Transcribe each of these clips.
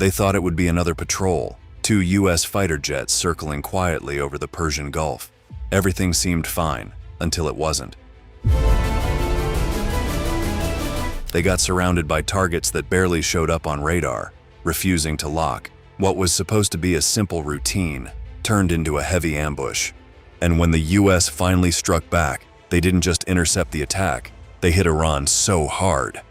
They thought it would be another patrol, 2 U.S. fighter jets circling quietly over the Persian Gulf. Everything seemed fine, until it wasn't. They got surrounded by targets that barely showed up on radar, refusing to lock. What was supposed to be a simple routine turned into a heavy ambush. And when the U.S. finally struck back, they didn't just intercept the attack, they hit Iran so hard.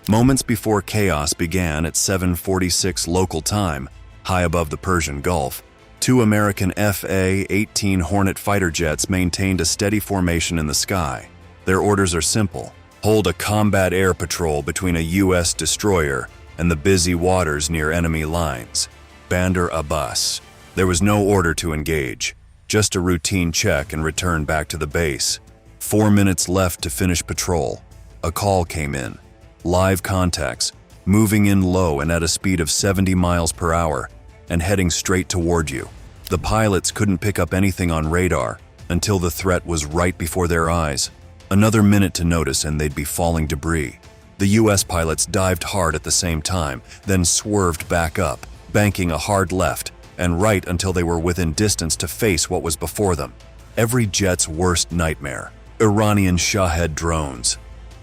Moments before chaos began at 7:46 local time, high above the Persian Gulf, 2 American F/A-18 Hornet fighter jets maintained a steady formation in the sky. Their orders are simple: hold a combat air patrol between a U.S. destroyer and the busy waters near enemy lines. Bandar Abbas. There was no order to engage, just a routine check and return back to the base. 4 minutes left to finish patrol. A call came in. Live contacts, moving in low and at a speed of 70 miles per hour, and heading straight toward you. The pilots couldn't pick up anything on radar until the threat was right before their eyes. Another minute to notice and they'd be falling debris. The U.S. pilots dived hard at the same time, then swerved back up, banking a hard left and right until they were within distance to face what was before them. Every jet's worst nightmare: Iranian Shahed drones.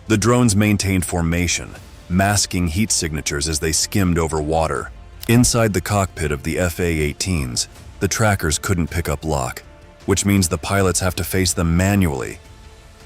The drones maintained formation, masking heat signatures as they skimmed over water. Inside the cockpit of the F/A-18s, the trackers couldn't pick up lock, which means the pilots have to face them manually.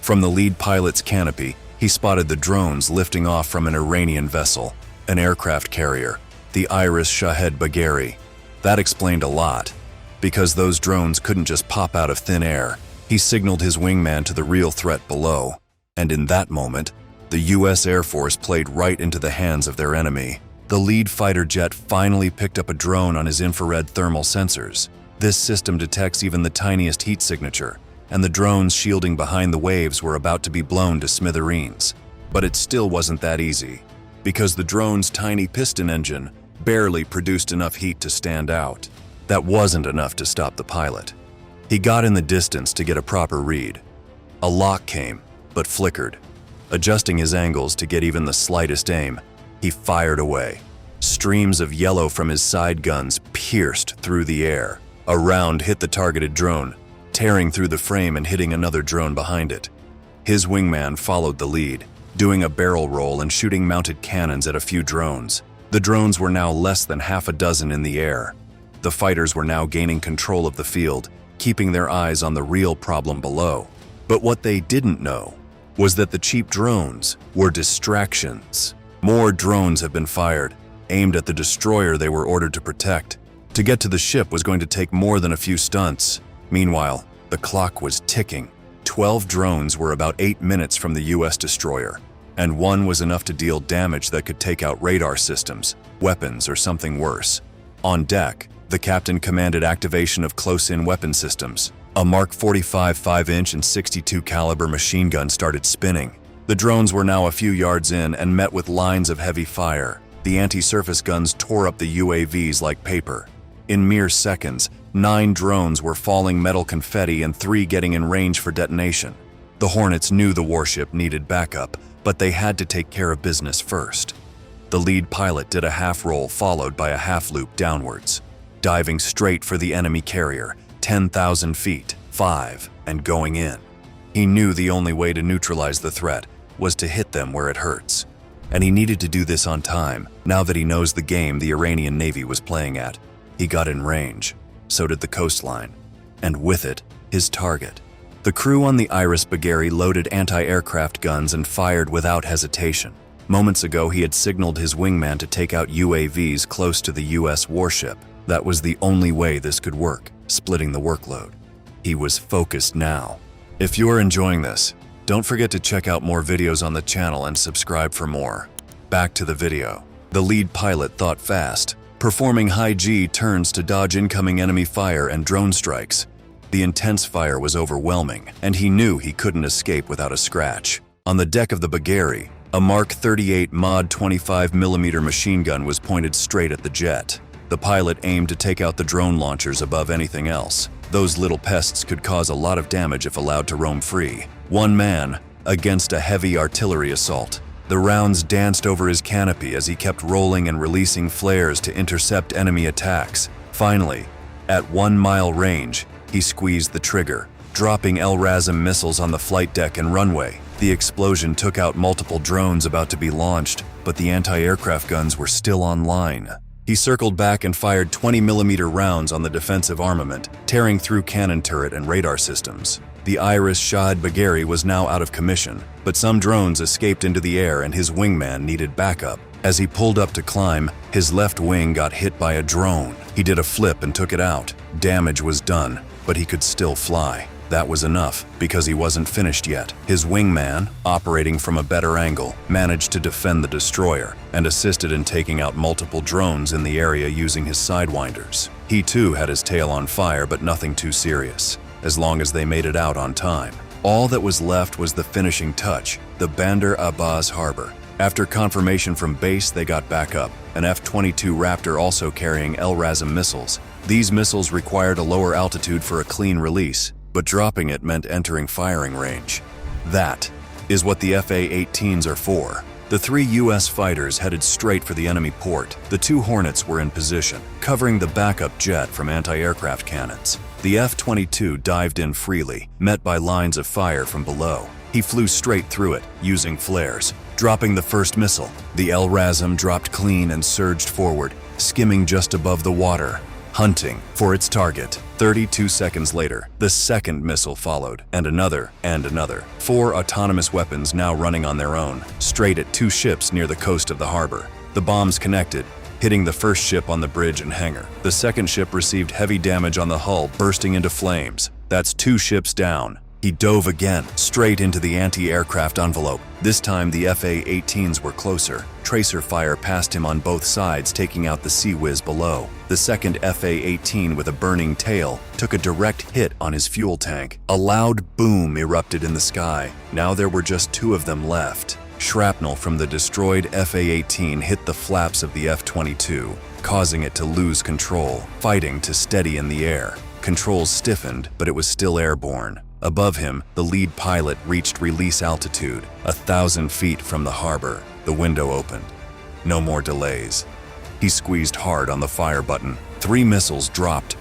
From the lead pilot's canopy, he spotted the drones lifting off from an Iranian vessel, an aircraft carrier, the Iris Shahed Bagheri. That explained a lot, because those drones couldn't just pop out of thin air. He signaled his wingman to the real threat below, and in that moment, the U.S. Air Force played right into the hands of their enemy. The lead fighter jet finally picked up a drone on his infrared thermal sensors. This system detects even the tiniest heat signature, and the drones shielding behind the waves were about to be blown to smithereens. But it still wasn't that easy, because the drone's tiny piston engine barely produced enough heat to stand out. That wasn't enough to stop the pilot. He got in the distance to get a proper read. A lock came, but flickered. Adjusting his angles to get even the slightest aim, he fired away. Streams of yellow from his side guns pierced through the air. A round hit the targeted drone, tearing through the frame and hitting another drone behind it. His wingman followed the lead, doing a barrel roll and shooting mounted cannons at a few drones. The drones were now less than half a dozen in the air. The fighters were now gaining control of the field, keeping their eyes on the real problem below. But what they didn't know was that the cheap drones were distractions. More drones have been fired, aimed at the destroyer they were ordered to protect. To get to the ship was going to take more than a few stunts. Meanwhile, the clock was ticking. 12 drones were about 8 minutes from the U.S. destroyer, and one was enough to deal damage that could take out radar systems, weapons, or something worse. On deck, the captain commanded activation of close-in weapon systems. A Mark 45 5-inch and 62 caliber machine gun started spinning. The drones were now a few yards in and met with lines of heavy fire. The anti-surface guns tore up the UAVs like paper. In mere seconds, 9 drones were falling metal confetti and 3 getting in range for detonation. The Hornets knew the warship needed backup, but they had to take care of business first. The lead pilot did a half roll followed by a half loop downwards, diving straight for the enemy carrier, 10,000 feet, 5, and going in. He knew the only way to neutralize the threat was to hit them where it hurts. And he needed to do this on time, now that he knows the game the Iranian Navy was playing at. He got in range, so did the coastline, and with it, his target. The crew on the Iris Bagheri loaded anti-aircraft guns and fired without hesitation. Moments ago, he had signaled his wingman to take out UAVs close to the U.S. warship. That was the only way this could work, splitting the workload. He was focused now. If you are enjoying this, don't forget to check out more videos on the channel and subscribe for more. Back to the video. The lead pilot thought fast, performing high G turns to dodge incoming enemy fire and drone strikes. The intense fire was overwhelming, and he knew he couldn't escape without a scratch. On the deck of the Bagheri, a Mark 38 Mod 25mm machine gun was pointed straight at the jet. The pilot aimed to take out the drone launchers above anything else. Those little pests could cause a lot of damage if allowed to roam free. One man against a heavy artillery assault. The rounds danced over his canopy as he kept rolling and releasing flares to intercept enemy attacks. Finally, at 1 mile range, he squeezed the trigger, dropping LRASM missiles on the flight deck and runway. The explosion took out multiple drones about to be launched, but the anti-aircraft guns were still online. He circled back and fired 20mm rounds on the defensive armament, tearing through cannon turret and radar systems. The Iris Shahid Bagheri was now out of commission, but some drones escaped into the air and his wingman needed backup. As he pulled up to climb, his left wing got hit by a drone. He did a flip and took it out. Damage was done, but he could still fly. That was enough, because he wasn't finished yet. His wingman, operating from a better angle, managed to defend the destroyer and assisted in taking out multiple drones in the area using his sidewinders. He too had his tail on fire, but nothing too serious, as long as they made it out on time. All that was left was the finishing touch, the Bandar Abbas harbor. After confirmation from base, they got back up, an F-22 Raptor also carrying LRASM missiles. These missiles required a lower altitude for a clean release, but dropping it meant entering firing range. That is what the FA-18s are for. The 3 U.S. fighters headed straight for the enemy port. The 2 Hornets were in position, covering the backup jet from anti-aircraft cannons. The F-22 dived in freely, met by lines of fire from below. He flew straight through it, using flares, dropping the first missile. The LRASM dropped clean and surged forward, skimming just above the water, hunting for its target. 32 seconds later, the second missile followed, and another, and another. 4 autonomous weapons now running on their own, straight at 2 ships near the coast of the harbor. The bombs connected, hitting the first ship on the bridge and hangar. The second ship received heavy damage on the hull, bursting into flames. That's 2 ships down. He dove again, straight into the anti-aircraft envelope. This time the FA-18s were closer. Tracer fire passed him on both sides, taking out the Sea Whiz below. The second FA-18 with a burning tail took a direct hit on his fuel tank. A loud boom erupted in the sky. Now there were just 2 of them left. Shrapnel from the destroyed FA-18 hit the flaps of the F-22, causing it to lose control, fighting to steady in the air. Controls stiffened, but it was still airborne. Above him, the lead pilot reached release altitude, 1,000 feet from the harbor. The window opened. No more delays. He squeezed hard on the fire button. 3 missiles dropped.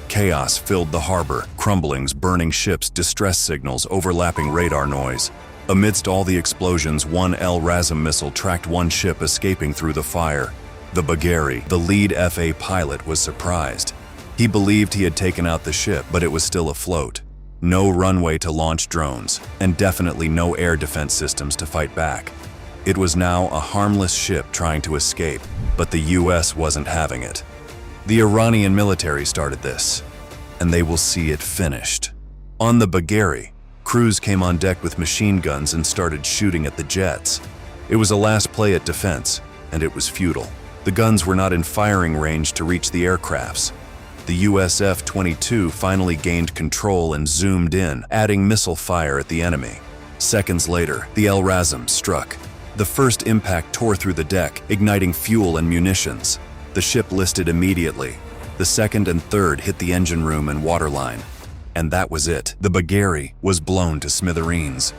Chaos filled the harbor, crumblings, burning ships, distress signals, overlapping radar noise. Amidst all the explosions, 1 LRASM missile tracked 1 ship escaping through the fire. The Bagheri, the lead FA pilot, was surprised. He believed he had taken out the ship, but it was still afloat. No runway to launch drones, and definitely no air defense systems to fight back. It was now a harmless ship trying to escape, but the US wasn't having it. The Iranian military started this, and they will see it finished. On the Bagheri, crews came on deck with machine guns and started shooting at the jets. It was a last play at defense, and it was futile. The guns were not in firing range to reach the aircrafts. The US F-22 finally gained control and zoomed in, adding missile fire at the enemy. Seconds later, the LRASM struck. The first impact tore through the deck, igniting fuel and munitions. The ship listed immediately. The second and third hit the engine room and waterline. And that was it. The Bagheri was blown to smithereens.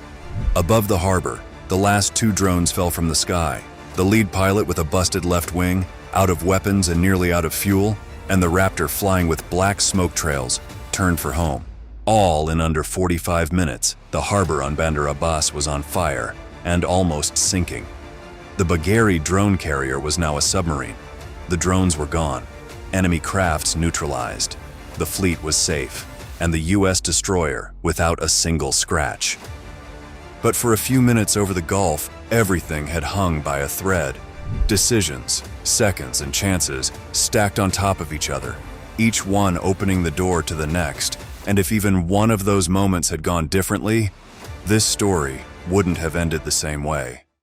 Above the harbor, the last 2 drones fell from the sky. The lead pilot with a busted left wing, out of weapons and nearly out of fuel, and the Raptor flying with black smoke trails, turned for home. All in under 45 minutes, the harbor on Bandar Abbas was on fire and almost sinking. The Bagheri drone carrier was now a submarine. The drones were gone, enemy crafts neutralized. The fleet was safe, and the US destroyer without a single scratch. But for a few minutes over the Gulf, everything had hung by a thread. Decisions, seconds, and chances stacked on top of each other, each one opening the door to the next. And if even one of those moments had gone differently, this story wouldn't have ended the same way.